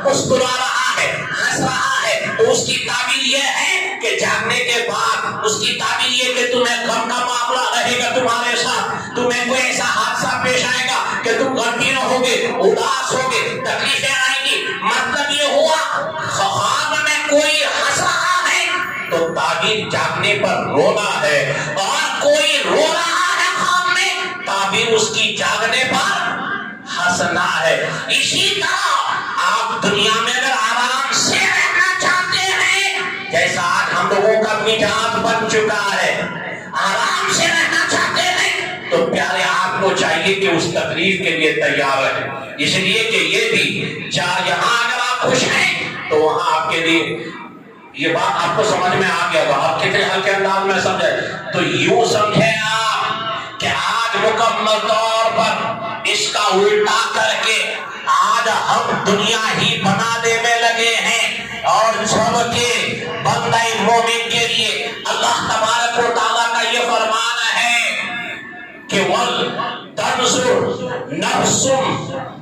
مسکرا رہا ہے، ہنس رہا ہے، تو اس کی تعبیر یہ ہے کہ جاگنے کے بعد اس کی تعبیر یہ کہ تمہیں غم کا معاملہ رہے گا تمہارے ساتھ، تمہیں کوئی ایسا حادثہ پیش آئے گا کہ تم غمگین ہوگے، اداس ہوگے، تکلیفیں آئیں گی۔ مطلب یہ ہوا خواب میں کوئی ہنس رہا ہے تو تعبیر جاگنے پر رونا ہے، اور کوئی رو رہا ہے خواب میں، تعبیر اس کی جاگنے پر ہنسنا ہے۔ اسی طرح آپ دنیا میں اگر آرام سے رہنا چاہتے ہیں، جیسا آج ہم لوگوں کا مزاج بن چکا ہے، آرام سے رہنا چاہتے ہیں، تو پیارے آپ کو چاہیے کہ اس تکلیف کے لیے تیار رہیں، اس لیے کہ یہ بھی یہاں اگر آپ خوش ہیں تو وہاں آپ کے لیے یہ بات آپ کو سمجھ میں آ گیا، آپ کتنے ہلکے انداز میں سمجھے، تو یوں سمجھے آپ کہ آج مکمل طور پر اس کا الٹا کر کے آج ہم دنیا ہی بنانے میں لگے ہیں، اور جب کہ بندہ مومن کے لیے اللہ تبارک و تعالیٰ کا یہ فرمان ہے کہ وَلْتَنْظُرْ نَفْسٌ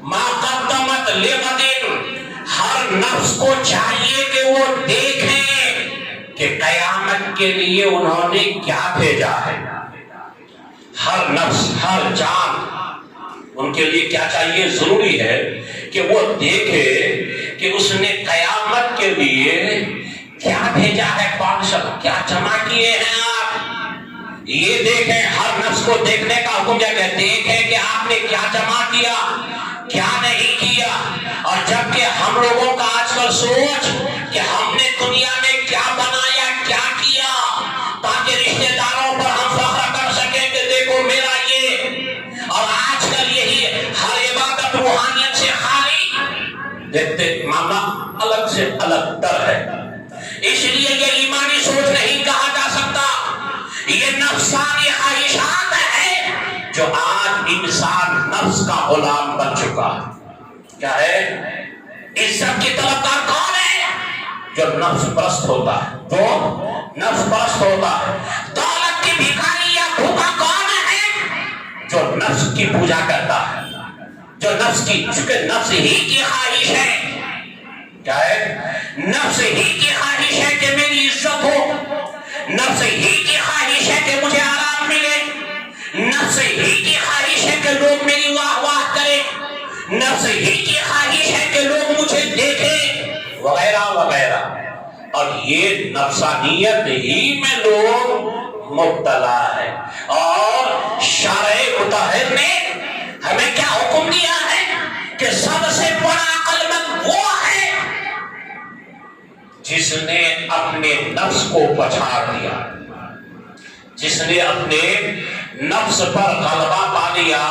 مَا قَدَّمَتْ لِغَدٍ، ہر نفس کو چاہیے کہ وہ دیکھیں کہ قیامت کے لیے انہوں نے کیا بھیجا ہے۔ ہر نفس، ہر جان، ان کے لیے کیا چاہیے، ضروری ہے کہ وہ دیکھے کہ اس نے قیامت کے لیے کیا بھیجا ہے، پارسل کیا جمع کیے ہیں آپ، یہ دیکھیں۔ ہر نفس کو دیکھنے کا حکم دیا کہ دیکھیں کہ آپ نے کیا جمع کیا، کیا نہیں کیا۔ اور جبکہ ہم لوگوں کا آج کل سوچ کہ ہم نے دنیا میں کیا بنایا، کیا کیا، تاکہ رشتہ داروں پر ہم فخر کر سکیں کہ دیکھو میرا یہ، اور آج کل یہی ہر عبادت روحانیت سے خالی، دیکھتے معاملہ الگ سے الگ تر ہے۔ اس لیے یہ ایمانی سوچ نہیں کہا جا سکتا، یہ نفسانی خواہشات ہے جو آج انسان نفس کا غلام بن چکا ہے۔ کیا ہے؟ عزت کی طلبگار کون ہے؟ جو نفس پرست ہوتا ہے، جو نفس پرست ہوتا ہے۔ دولت کی بھکاری یا بھوکا کون ہے؟ جو نفس کی پوجا کرتا ہے، جو نفس کی، چونکہ نفس ہی کی خواہش ہے، کیا ہے؟ نفس ہی کی خواہش ہے کہ میری عزت ہو، نفس ہی کی خواہش ہے کہ مجھے آرام ملے، نفس ہی کی خواہش ہے کہ لوگ میری واہ واہ کریں، نفس ہی کی خواہش ہے کہ لوگ مجھے دیکھیں، وغیرہ وغیرہ۔ اور یہ نفسانیت ہی میں لوگ مبتلا ہے، اور شرع مطہر نے ہمیں کیا حکم دیا ہے کہ سب سے بڑا عقل مند وہ ہے جس نے اپنے نفس کو پچھاڑ دیا، جس نے اپنے نفس پر غلبہ پا لیا۔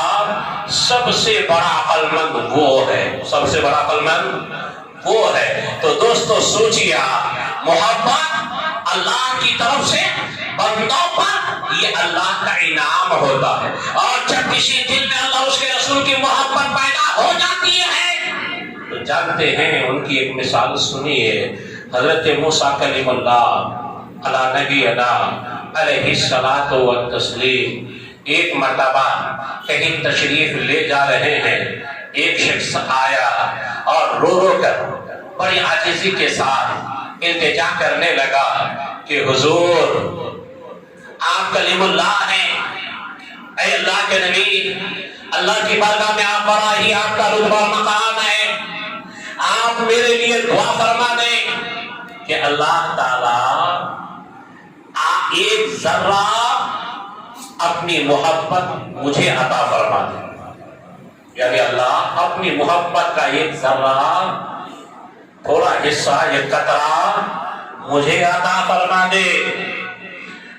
سب سے بڑا عقل مند وہ ہے، سب سے بڑا عقل مند وہ ہے۔ تو دوستو سوچیے، محبت اللہ کی طرف سے بندوں پر یہ اللہ کا انعام ہوتا ہے، اور جب کسی دل میں اللہ اس کے رسول کی محبت پیدا ہو جاتی ہے تو جانتے ہیں، ان کی ایک مثال سنیے، حضرت موسیٰ کلیم اللہ علی نبی علیہ الصلاۃ والتسلیم، ایک مرتبہ کہیں تشریف لے جا رہے ہیں، ایک شخص آیا اور رو رو کر بڑی عاجزی کے ساتھ التجا کرنے لگا کہ حضور آپ کلیم اللہ ہیں، اے اللہ کے نبی، اللہ کی بارگاہ میں آپ بڑا ہی آپ کا رتبہ مقام ہے، آپ میرے لیے دعا فرما دیں کہ اللہ تعالی ایک ذرہ اپنی محبت مجھے عطا فرما دے، یعنی اللہ اپنی محبت کا ایک ذرہ، تھوڑا حصہ، ایک قطرہ مجھے عطا فرما دے۔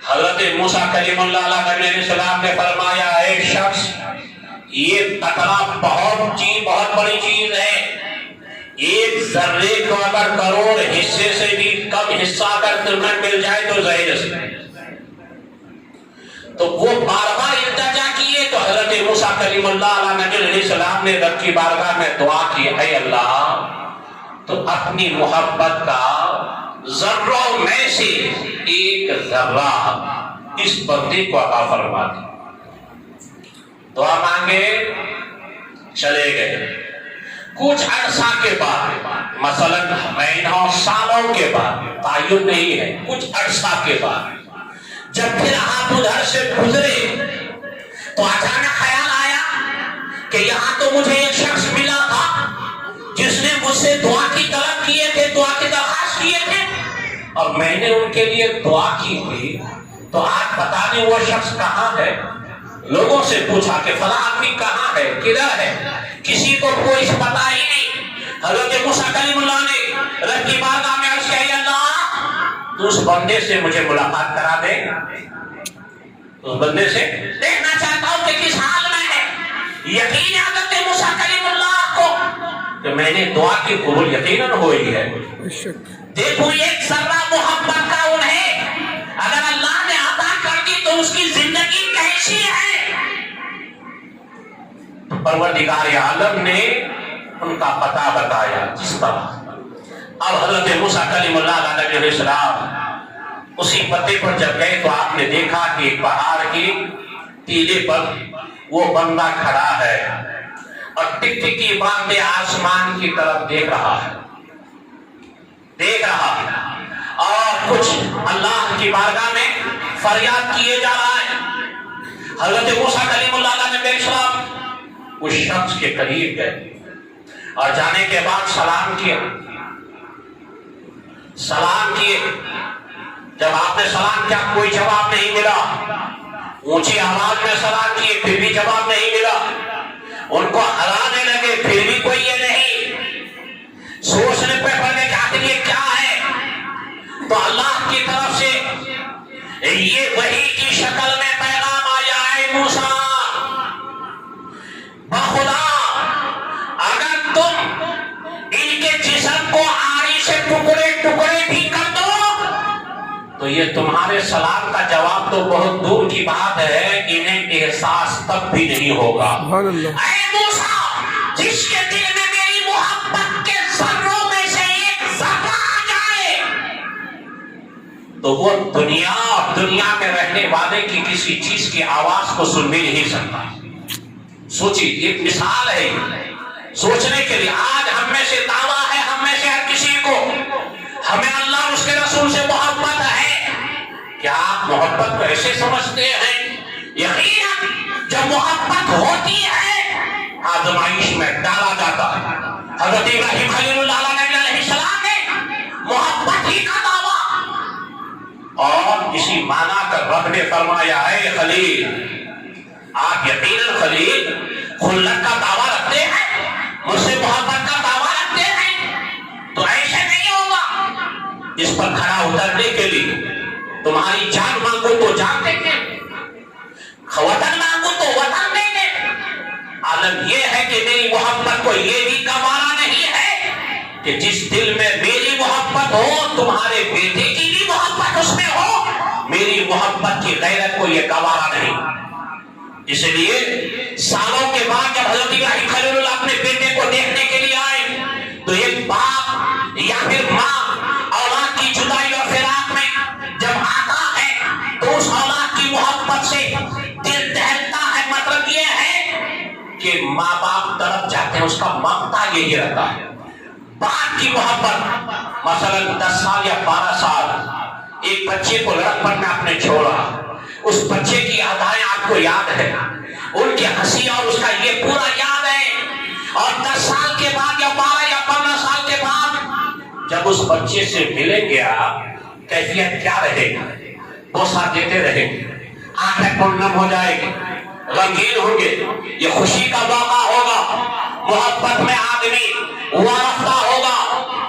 حضرت موسیٰ کلیم اللہ علیہ السلام نے فرمایا، اے شخص، یہ قطرہ بہت بڑی چیز ہے، ایک ذرے کو اگر کروڑ حصے سے بھی کم حصہ اگر تمہیں مل جائے تو زہر سے۔ تو وہ بار بار التجا کیے، تو حضرت موسیٰ کلیم اللہ علیہ السلام نے رب کی بارگاہ میں دعا کی، اے اللہ تو اپنی محبت کا ذروں میں سے ایک ذرہ اس بندے کو عطا فرما دی۔ دعا مانگے، چلے گئے، کچھ عرصہ کے بعد، مثلاً مہینوں سالوں کے بعد، تعین نہیں ہے، کچھ عرصہ کے بعد جب پھر آپ ادھر سے گزرے تو اچانک خیال آیا کہ یہاں تو مجھے ایک شخص ملا تھا جس نے مجھ سے دعا کی طلب کیے تھے، دعا کی درخواست کیے تھے، اور میں نے ان کے لیے دعا کی تھی، تو آج بتا دیں وہ شخص کہاں ہے؟ لوگوں سے پوچھا کہ فلاں آدمی کہاں ہے، کدھر ہے؟ کسی کو کوئی پتہ ہی نہیں۔ حضرت موسیٰ کلیم اللہ نے رب کی بارگاہ میں عرض کیا، اے اللہ تو اس بندے سے مجھے ملاقات کرا دے، اس بندے سے دیکھنا چاہتا ہوں کہ کس حال میں ہے۔ یقین حضرت موسیٰ کلیم اللہ کو کہ میں نے دعا کی قبول یقیناً ہوئی ہے۔ دیکھو ایک ذرہ محبت کا انہیں اگر اللہ نے عطا کر دی تو اس کی زندگی کیسی ہے؟ پروردگار عالم نے ان کا پتہ بتایا جس طرح۔ اب حضرت موسیٰ کلیم اللہ علیہ السلام اسی پتے پر جب گئے تو آپ نے دیکھا کہ ایک پہاڑ کی ٹیلے پر وہ بندہ کھڑا ہے اور ٹک ٹکی باندھے آسمان کی طرف دیکھ رہا ہے اور کچھ اللہ کی بارگاہ میں فریاد کیے جا رہا ہے۔ حضرت موسیٰ کلیم اللہ علیہ السلام اس شخص کے قریب گئے اور جانے کے بعد سلام کیے۔ جب آپ نے سلام کیا کوئی جواب نہیں ملا، اونچی آواز میں سلام کیے پھر بھی جواب نہیں ملا، ان کو ہرانے لگے پھر بھی کوئی یہ نہیں، سوچنے پہ پڑنے کہ آخر یہ کیا ہے؟ تو اللہ کی طرف سے یہ وحی کی شکل میں پیغام آیا ہے، موسیٰ بخدا اگر تم ان کے جسم کو آری سے ٹکڑے ٹکڑے بھی کر دو تو یہ تمہارے سلام کا جواب تو بہت دور کی بات ہے، انہیں احساس تب بھی نہیں ہوگا۔ اے موسیٰ جس کے دل میں میری محبت کے ذروں میں سے ایک ذرہ آ جائے تو وہ دنیا میں رہنے والے کی کسی چیز کی آواز کو سن بھی نہیں سکتا۔ سوچیے ایک مثال ہے سوچنے کے لیے۔ آج ہم میں سے دعویٰ ہے، ہم میں سے ہر کسی کو ہمیں اللہ اور اس کے رسول سے محبت ہے۔ کیا آپ محبت کو ایسے سمجھتے ہیں؟ یقیناً جب محبت ہوتی ہے آزمائش میں ڈالا جاتا ہے۔ حضرت ابراہیم خلیل اللہ علیہ السلام نے محبت ہی کا دعویٰ اور اسی معنی کا رب نے فرمایا ہے خلیل، آپ یقیناً خلیل خلت کا دعویٰ رکھتے ہیں، مجھ سے محبت کا دعویٰ رکھتے ہیں، تو ایسے نہیں ہوگا۔ اس پر کھڑا اترنے کے لیے تمہاری جان مانگو تو جان دیں گے، وطن مانگو تو وطن دیں گے۔ عالم یہ ہے کہ میری محبت کو یہ بھی گوارا نہیں ہے کہ جس دل میں میری محبت ہو تمہارے بیٹے کی بھی محبت اس میں ہو، میری محبت کی غیرت کو یہ گوارا نہیں۔ اس لیے سالوں کے بعد جب حضرت ابراہیم خلیل اللہ اپنے بیٹے کو دیکھنے کے لیے آئے تو ایک باپ یا پھر ماں اولاد کی جدائی اور فراق میں جب آتا ہے تو اس اولاد کی محبت سے دل دہلتا ہے۔ مطلب یہ ہے کہ ماں باپ طرف جاتے ہیں، اس کا ممتا یہی رہتا ہے۔ باپ کی محبت مثلا 10 سال یا 12 سال ایک بچے کو لڑکپن میں آپ نے چھوڑا، اس بچے کی ادائیں آپ کو یاد ہے، ان کی ہنسی اور اس کا یہ پورا یاد ہے، اور 10 سال کے بعد یا 12 یا 15 سال کے بعد جب اس بچے سے ملیں گے آپ، کیفیت کیا رہے گا؟ بوسہ دیتے رہیں گے، آنکھیں پرنم ہو جائے گی، رنگین ہوں گے، یہ خوشی کا موقع ہوگا، محبت میں آدمی وارفتہ ہوگا۔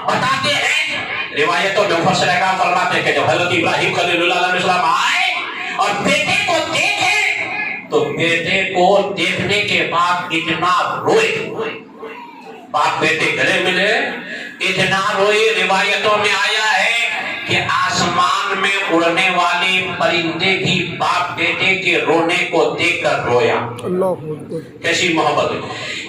بتاتے ہیں روایتوں میں مفسر اکرام فرماتے ہیں کہ جب حضرت ابراہیم خلیل اللہ علیہ السلام آئے اور بیٹے کو دیکھے تو بیٹے کو دیکھنے کے بعد اتنا روئے، باپ بیٹے گلے ملے، اتنا روئے۔ روایتوں میں آیا ہے کہ آسمان میں اڑنے والے پرندے بھی باپ بیٹے کے رونے کو دیکھ کر رویا۔ کیسی محبت ہے!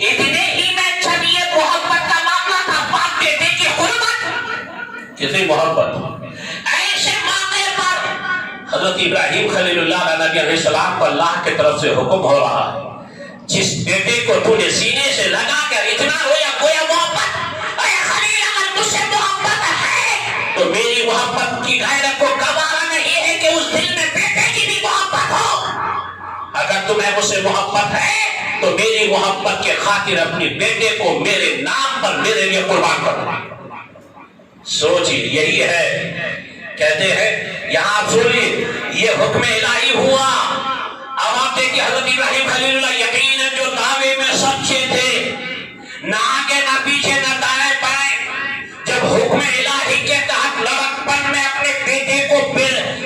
اتنے ہی میں جب یہ محبت کا معاملہ تھا، باپ بیٹے کی حرمت، کیسی محبت! ایسے موقع پر حضرت ابراہیم خلیل اللہ علیہ السلام کو اللہ کی طرف سے حکم ہو رہا ہے، جس بیٹے کو تو نے سینے سے لگا کر اتنا رویا گویا اگر تمہیں مجھ سے محبت ہے تو میری محبت کے خاطر اپنی بیٹے کو میرے نام پر میرے لیے قربان کر دو۔ سوچیے یہی ہے، کہتے ہیں یہاں آپ سنیے، یہ حکم الہی ہوا۔ اب آپ دیکھیے حضرت ابراہیم خلیل اللہ یقیناً جو دعوے میں سچے تھے، نہ آگے نہ پیچھے نہ دائیں بائیں، جب حکم الہی کے تحت لڑکپن میں اپنے بیٹے کو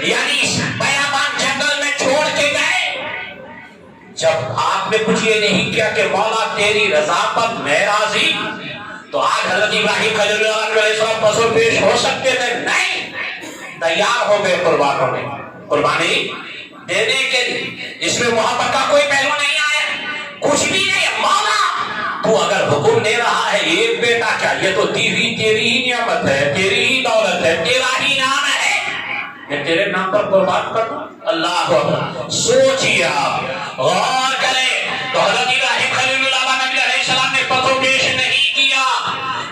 یعنی بیابان جنگل میں چھوڑ کے گئے، جب آپ نے کچھ یہ نہیں کیا کہ مولا تیری رضا پر میں راضی، تو آج حضرت ابراہیم خلیل اللہ علیہ السلام پسو پیش ہو سکتے تھے؟ نہیں، تیار ہو گئے قربانی دینے کے لیے۔ اس میں محبت کا کوئی پہلو نہیں آیا، کچھ بھی نہیں۔ مولا تو اگر حکم دے رہا ہے ایک بیٹا کیا، یہ تو دی ہوئی تیری ہی نعمت ہے، تیری ہی دولت ہے، تیرا ہی نام ہے، میں تیرے نام پر قربان کر دوں۔ اللہ اکبر، سوچیے آپ، غور کریں۔ تو حضرت ابراہیم خلیل اللہ نبی علیہ السلام نے پسو پیش نہیں کیا۔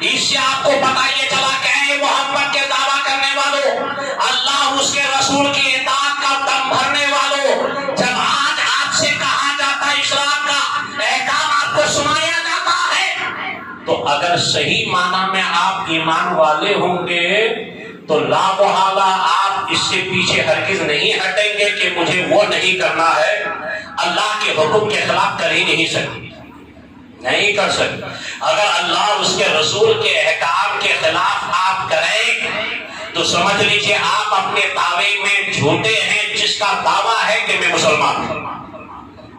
اس سے آپ کو پتہ یہ چلا کہ اے محبت کے دعویٰ کرنے والوں، اللہ اس کے رسول کی اطاعت کا دم بھرنے والوں، جب آج آپ سے کہا جاتا ہے اسلام کا احکام آپ کو سنایا جاتا ہے، تو اگر صحیح معنی میں آپ ایمان والے ہوں گے تو لا محالہ آپ اس سے پیچھے ہرگز نہیں ہٹیں گے کہ مجھے وہ نہیں کرنا ہے۔ اللہ کے حکم کے خلاف کر ہی نہیں سکتے، نہیں کر سکتے۔ اگر اللہ اس کے رسول کے احکام کے خلاف آپ کریں تو سمجھ لیجئے آپ اپنے دعوے میں جھوٹے ہیں۔ جس کا دعویٰ ہے کہ میں مسلمان ہوں،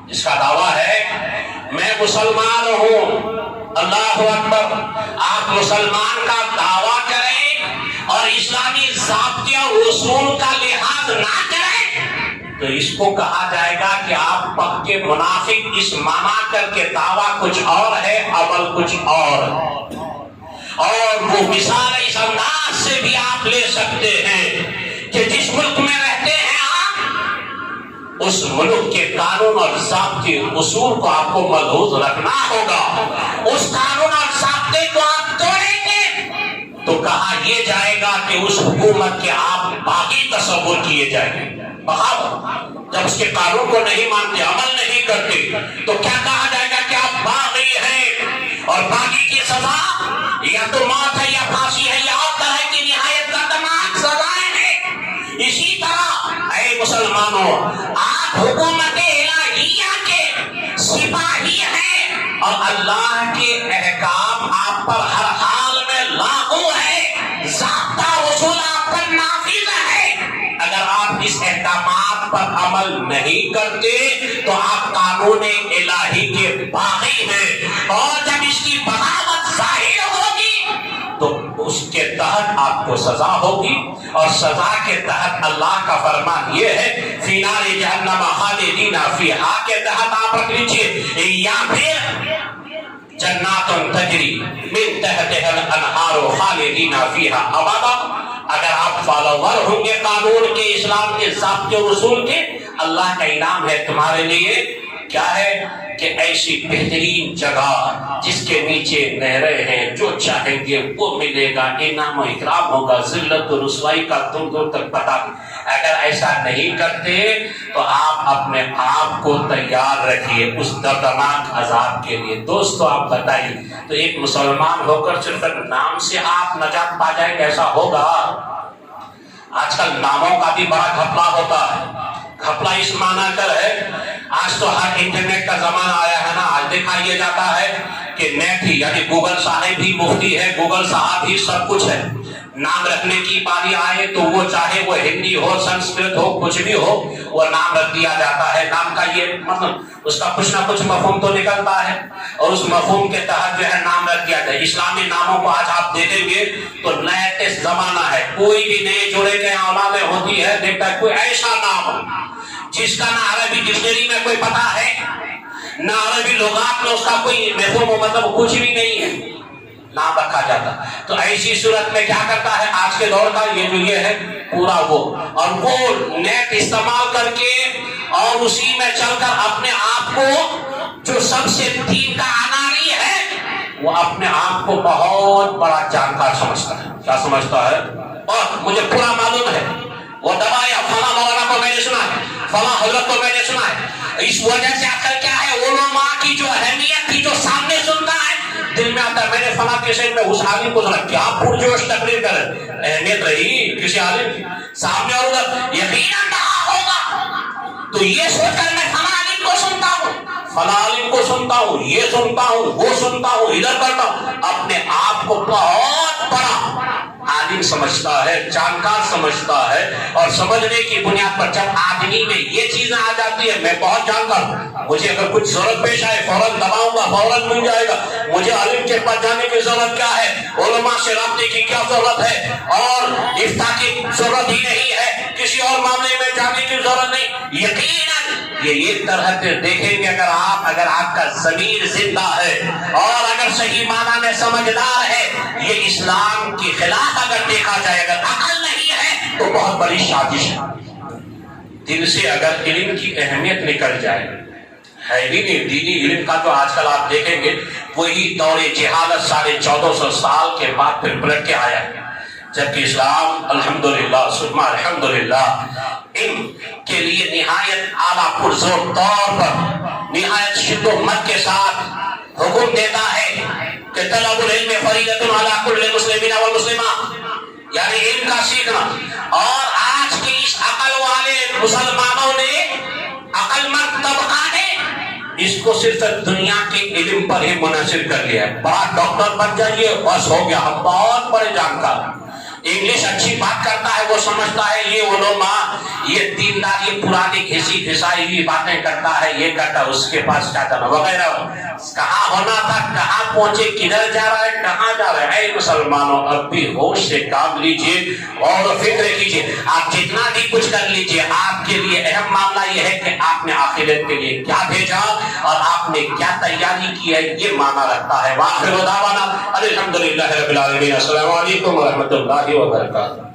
جس کا دعویٰ ہے میں مسلمان ہوں، اللہ اکبر، آپ مسلمان کا دعویٰ کریں اور اسلامی ضابطے اور اصول کا لحاظ نہ کریں تو اس کو کہا جائے گا کہ آپ پکے منافق، اس معنی کر کے دعویٰ کچھ اور ہے، عمل کچھ اور ہے۔ اور وہ مثال اس انداز سے بھی آپ لے سکتے ہیں کہ جس ملک میں رہتے ہیں آپ، اس ملک کے قانون اور ضابطے اصول کو آپ کو ملحوظ رکھنا ہوگا۔ اس قانون اور ضابطے کو آپ توڑیں گے تو کہا یہ جائے گا کہ اس حکومت کے آپ باغی تصور کیے جائیں گے۔ بغاوت، جب اس کے قانون کو نہیں مانتے، عمل نہیں کرتے، تو کیا کہا جائے گا کہ آپ باغی ہیں، اور باغی کی سزا یا تو موت ہے یا پھانسی ہے یا اور طرح کی نہایت دردناک سزائیں ہیں۔ اسی طرح اے مسلمانوں، آپ حکومت الہیہ کے سپاہی ہیں اور اللہ کے احکام آپ پر ہر حال میں لاگو ہے، ضابطہ اصول آپ پر نافذ ہے۔ اگر آپ اس احکامات پر عمل نہیں کرتے تو آپ قانون الہی کے باغی ہیں، اور جب اس کی بغاوت ظاہر ہوگی تو اس کے تحت آپ کو سزا ہوگی، اور سزا کے تحت اللہ کا فرمان یہ ہے فی نار جہنم خالدین فیہا کے تحت آپ رکھ لیجیے، یا پھر جنات تجری من تحتها الانہار خالدین فیہا ابدا۔ اگر آپ فالوور ہوں گے قانون کے، اسلام کے ضابطے اور اصول کے، اللہ کا انعام ہے تمہارے لیے کیا ہے کہ ایسی بہترین جگہ جس کے نیچے نہریں ہیں، جو چاہیں گے وہ ملے گا، انعام و اکرام ہوگا، ذلت و رسوائی کا دور دور تک پتہ۔ اگر ایسا نہیں کرتے تو آپ اپنے آپ کو تیار رکھیے اس دردناک عذاب کے لیے۔ دوستو آپ بتائیے، تو ایک مسلمان ہو کر صرف نام سے آپ نجات پا جائیں گے، ایسا ہوگا؟ آج کل ناموں کا بھی بڑا گھپلا ہوتا ہے۔ گھپلا اس معنی کر ہے، آج تو ہر انٹرنیٹ کا زمانہ آیا ہے نا، آج دیکھا یہ جاتا ہے کہ نیٹ ہی یعنی گوگل صاحب بھی مفتی ہے، گوگل صاحب ہی سب کچھ ہے۔ نام رکھنے کی باری آئے تو وہ چاہے وہ ہندی ہو، سنسکرت ہو، کچھ بھی ہو، وہ نام رکھ دیا جاتا ہے۔ نام کا یہ مطلب اس کا کچھ نہ کچھ مفہوم تو نکلتا ہے، اور اس مفہوم کے تحت جو ہے نام رکھ دیا جائے۔ اسلامی ناموں کو آج آپ دیکھیں گے تو لیٹسٹ زمانہ ہے، کوئی بھی نئے جوڑے کے اولادیں ہوتی ہے، دیکھتا ہے کوئی ایسا نام جس کا نہ عربی ڈکشنری میں کوئی پتہ ہے، نہ عربی لغات میں اس کا کوئی مفہوم و مطلب کچھ بھی نہیں ہے، نام رکھا جاتا۔ تو ایسی صورت میں کیا کرتا ہے آج کے دور کا یہ ہے پورا وہ، اور وہ نیٹ استعمال کر کے اور اسی میں چل کر اپنے آپ کو جو سب سے دین کا اناری ہے، وہ اپنے آپ کو بہت بڑا جانکار سمجھتا ہے۔ کیا سمجھتا ہے؟ اور مجھے پورا معلوم ہے، وہ دبایا فلاں مولانا کو میں نے سنا ہے، فلاں حضرت کو میں نے سنا ہے۔ اس وجہ سے آخر کیا ہے، علماء کی جو اہمیت تھی جو سامنے سنتا ہے دل میں آتا ہے میں نے فلاں کیسے میں اس عالم کو سنا، کیا پرجوش تقریر کر اہمیت رہی کسی عالم کی سامنے، اور ادھر یقیناً رہا ہوگا۔ تو یہ سوچ کر میں فلاں عالم کو سنتا ہوں، فلاں عالم کو سنتا ہوں، یہ سنتا ہوں، وہ سنتا ہوں، ادھر کرتا ہوں، اپنے آپ کو بہت بڑا عالم سمجھتا ہے، جانکار سمجھتا ہے، اور سمجھنے کی بنیاد پر جب آدمی میں یہ چیزیں آ جاتی ہے میں بہت جانکار ہوں، مجھے اگر کچھ ضرورت پیش آئے فوراً دباؤں گا، فوراً مل جائے گا، مجھے عالم کے پاس جانے کی ضرورت کیا ہے، علماء سے رابطے کی کیا ضرورت ہے، اور افتاء کی ضرورت ہی نہیں ہے، کسی اور معاملے میں جانے کی ضرورت نہیں۔ یقیناً یہ ایک طرح سے دیکھیں گے اگر آپ کا ضمیر زندہ ہے اور اگر صحیح معنی میں سمجھدار ہے، یہ اسلام کی خلاف اگر دیکھا جائے، اگر عقل نہیں ہے تو بہت بڑی سازش ہے۔ دل سے اگر علم کی اہمیت نکل جائے، ہے ہی نہیں دینی علم کا، تو آج کل آپ دیکھیں گے وہی دور جہالت 1450 سال کے بعد پھر پلٹ کے آیا، جبکہ اسلام الحمدللہ ثم الحمدللہ علم کے لیے نہایت اعلیٰ پرزور طور پر نہایت شد و مت کے ساتھ حکم دیتا ہے کہ طلب العلم فریضۃ علی کل مسلم والمسلمہ، یعنی علم کا سیکھنا۔ اور آج کی اس عقل والے مسلمانوں نے، عقل مند طبقہ نے اس کو صرف دنیا کے علم پر ہی منحصر کر لیا ہے، بڑا ڈاکٹر بن جائیے بس ہو گیا، ہم بہت بڑے جانکار، انگلش اچھی بات کرتا ہے وہ سمجھتا ہے یہ علماء، یہ دیندار، یہ پرانی گھسی گھسائی ہوئی باتیں کرتا ہے، یہ کرتا ہے، اس کے پاس کیا کرنا وغیرہ، کہاں ہونا تھا، کہاں پہنچے، کدھر جا رہا ہے، کہاں جا رہا ہے۔ اے مسلمانوں، اب بھی ہوش سے کام لیجئے اور فکر کیجئے، آپ جتنا بھی کچھ کر لیجئے، آپ کے لیے اہم معاملہ یہ ہے کہ آپ نے آخرت کے لیے کیا بھیجا اور آپ نے کیا تیاری کی ہے، یہ معنی رکھتا ہے۔ وآخر دعوانا الحمدللہ رب العالمین۔ السلام علیکم ورحمۃ اللہ وبرکاتہ۔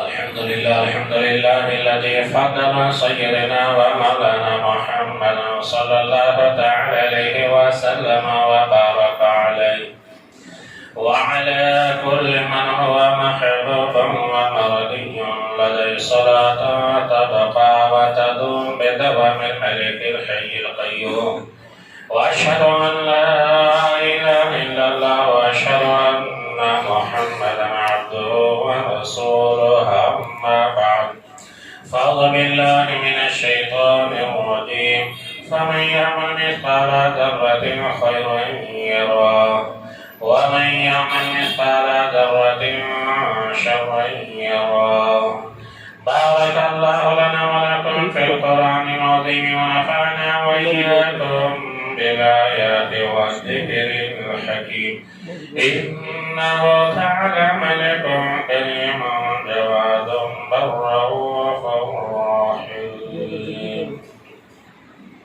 الحمد لله الذي فضل سيدنا ومولانا محمد صلى الله تعالى عليه وسلم وبارك عليه وعلى كل من هو محبوب ومرضي لديه صلاة تبقى وتدوم بدوام الملك الحي القيوم، وأشهد أن لا إله إلا الله وأشهد أن محمدا عبده ورسوله، أما بعد فأعوذ بالله من الشيطان الرجيم، فمن يعمل مثقال ذرة خيرا يره ومن يعمل مثقال ذرة شرا يره۔ بارك الله لنا ولكم في القرآن العظيم ونفعنا وإياكم بالآيات والذكر الحكيم، إنه تعالى ملك كريم جواد بر رؤوف